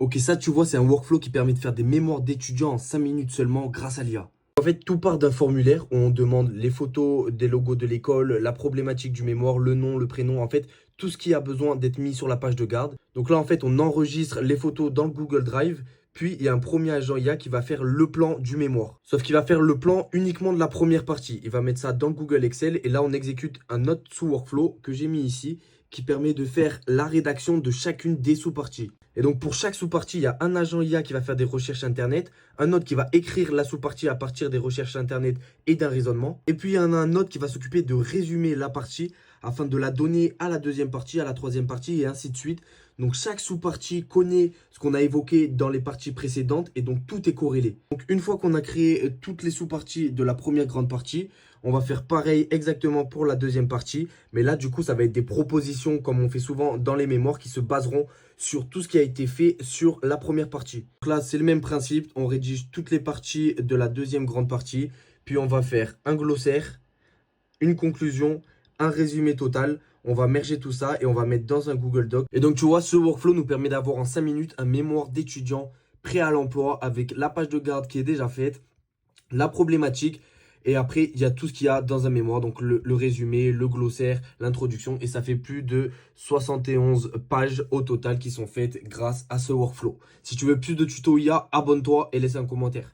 Ok, ça, tu vois, c'est un workflow qui permet de faire des mémoires d'étudiants en 5 minutes seulement grâce à l'IA. En fait, tout part d'un formulaire où on demande les photos des logos de l'école, la problématique du mémoire, le nom, le prénom, en fait, tout ce qui a besoin d'être mis sur la page de garde. Donc là, en fait, on enregistre les photos dans le Google Drive, puis il y a un premier agent IA qui va faire le plan du mémoire. Sauf qu'il va faire le plan uniquement de la première partie. Il va mettre ça dans Google Excel et là, on exécute un autre sous-workflow que j'ai mis ici qui permet de faire la rédaction de chacune des sous-parties. Et donc, pour chaque sous-partie, il y a un agent IA qui va faire des recherches Internet, un autre qui va écrire la sous-partie à partir des recherches Internet et d'un raisonnement. Et puis, il y en a un autre qui va s'occuper de résumer la partie afin de la donner à la deuxième partie, à la troisième partie et ainsi de suite. Donc, chaque sous-partie connaît ce qu'on a évoqué dans les parties précédentes et donc tout est corrélé. Donc, une fois qu'on a créé toutes les sous-parties de la première grande partie, on va faire pareil exactement pour la deuxième partie. Mais là, du coup, ça va être des propositions, comme on fait souvent dans les mémoires, qui se baseront sur tout ce qui a été fait sur la première partie. Donc là, c'est le même principe. On rédige toutes les parties de la deuxième grande partie. Puis on va faire un glossaire, une conclusion, un résumé total. On va merger tout ça et on va mettre dans un Google Doc. Et donc, tu vois, ce workflow nous permet d'avoir en 5 minutes un mémoire d'étudiant prêt à l'emploi avec la page de garde qui est déjà faite, la problématique. Et après, il y a tout ce qu'il y a dans un mémoire, donc le résumé, le glossaire, l'introduction. Et ça fait plus de 71 pages au total qui sont faites grâce à ce workflow. Si tu veux plus de tutos IA, abonne-toi et laisse un commentaire.